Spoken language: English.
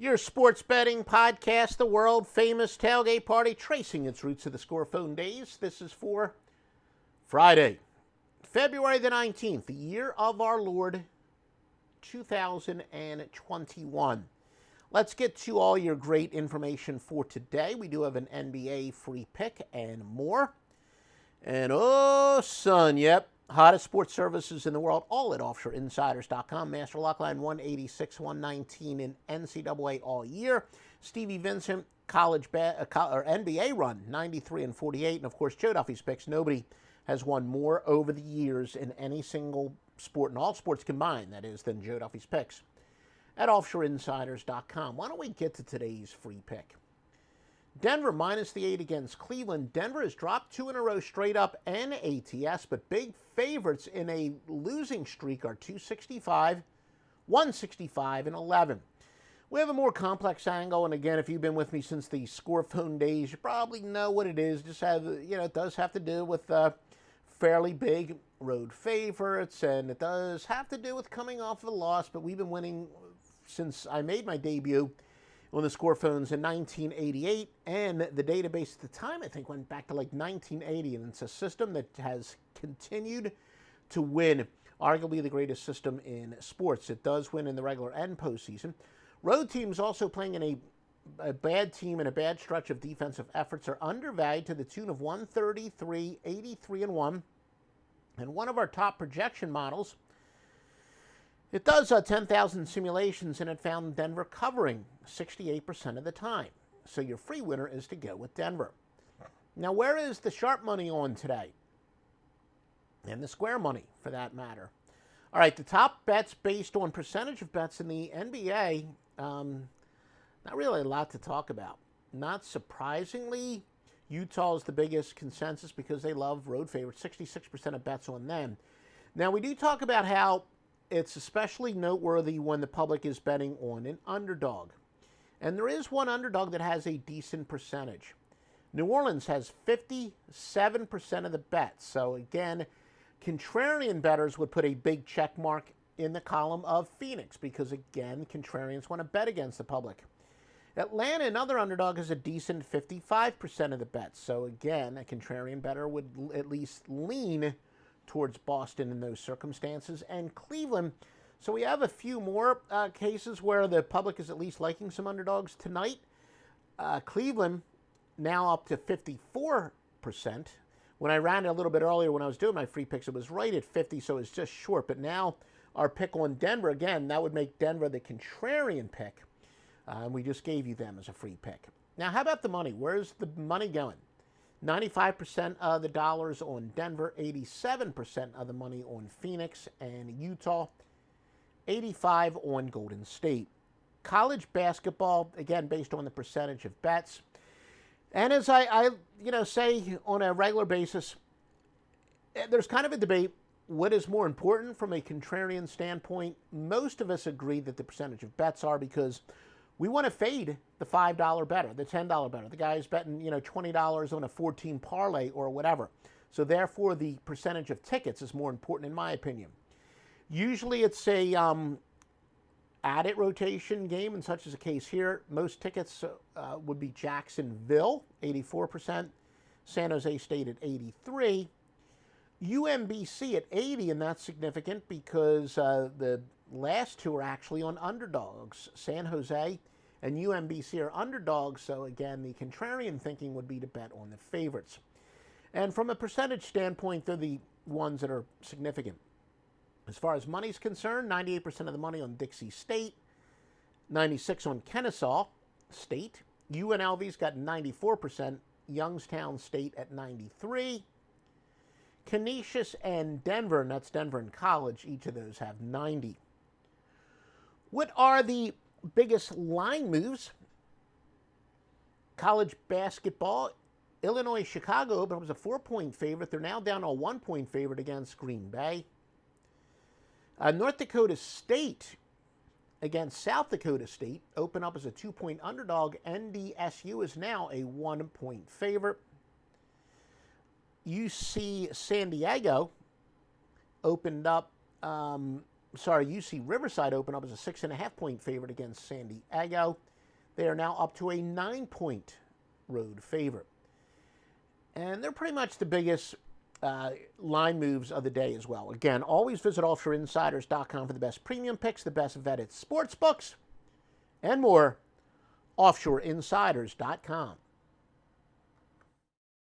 Your sports betting podcast, the world famous tailgate party, tracing its roots to the Scorephone days. This is for Friday, February the 19th, the year of our Lord, 2021. Let's get to all your great information for today. We do have an NBA free pick and more. And oh, son, yep, hottest sports services in the world, all at offshoreinsiders.com. Master lock line 186, 119 in NCAA all year. Stevie Vincent, NBA run, 93 and 48. And of course, Joe Duffy's picks. Nobody has won more over the years in any single sport, and all sports combined, that is, than Joe Duffy's picks at offshoreinsiders.com. Why don't we get to today's free pick? Denver minus the 8 against Cleveland. Denver has dropped 2 in a row straight up and ATS, but big favorites in a losing streak are 265, 165, and 11. We have a more complex angle, and again, if you've been with me since the Scorephone days, you probably know what it is. It does have to do with fairly big road favorites, and it does have to do with coming off of a loss, but we've been winning since I made my debut on the Scorephones in 1988, and the database at the time, I think, went back to like 1980, and it's a system that has continued to win, arguably the greatest system in sports. It does win in the regular and postseason. Road teams also playing in a bad team and a bad stretch of defensive efforts are undervalued to the tune of 133, 83, and 1. And one of our top projection models, it does 10,000 simulations, and it found Denver covering 68% of the time. So your free winner is to go with Denver. Now, where is the sharp money on today? And the square money, for that matter. All right, the top bets based on percentage of bets in the NBA, not really a lot to talk about. Not surprisingly, Utah is the biggest consensus because they love road favorites, 66% of bets on them. Now, we do talk about how it's especially noteworthy when the public is betting on an underdog. And there is one underdog that has a decent percentage. New Orleans has 57% of the bets. So again, contrarian bettors would put a big check mark in the column of Phoenix because, again, contrarians want to bet against the public. Atlanta, another underdog, has a decent 55% of the bets. So again, a contrarian bettor would at least lean towards Boston in those circumstances, and Cleveland. So we have a few more cases where the public is at least liking some underdogs tonight. Cleveland now up to 54%. When I ran it a little bit earlier when I was doing my free picks, it was right at 50, so it's just short. But now our pick on Denver, again, that would make Denver the contrarian pick. We just gave you them as a free pick. Now, how about the money? Where's the money going? 95% of the dollars on Denver, 87% of the money on Phoenix and Utah, 85% on Golden State. College basketball, again, based on the percentage of bets. And as I say on a regular basis, there's kind of a debate. What is more important from a contrarian standpoint? Most of us agree that the percentage of bets are, because we want to fade the $5 bettor, the $10 bettor, the guy who's betting, $20 on a 14 parlay or whatever. So therefore, the percentage of tickets is more important, in my opinion. Usually, it's a added rotation game, and such is the case here. Most tickets would be Jacksonville, 84%, San Jose State at 83%, UMBC at 80%, and that's significant because the last two are actually on underdogs. San Jose and UMBC are underdogs, so again, the contrarian thinking would be to bet on the favorites. And from a percentage standpoint, they're the ones that are significant. As far as money's concerned, 98% of the money on Dixie State, 96% on Kennesaw State. UNLV's got 94%, Youngstown State at 93%. Canisius and Denver, and that's Denver in college, each of those have 90%. What are the biggest line moves? College basketball, Illinois Chicago, but it was a 4-point favorite. They're now down a 1-point favorite against Green Bay. North Dakota State against South Dakota State open up as a 2-point underdog. NDSU is now a 1-point favorite. UC San Diego opened up UC Riverside opened up as a 6.5-point favorite against San Diego. They are now up to a 9-point road favorite. And they're pretty much the biggest line moves of the day as well. Again, always visit offshoreinsiders.com for the best premium picks, the best vetted sports books, and more. offshoreinsiders.com.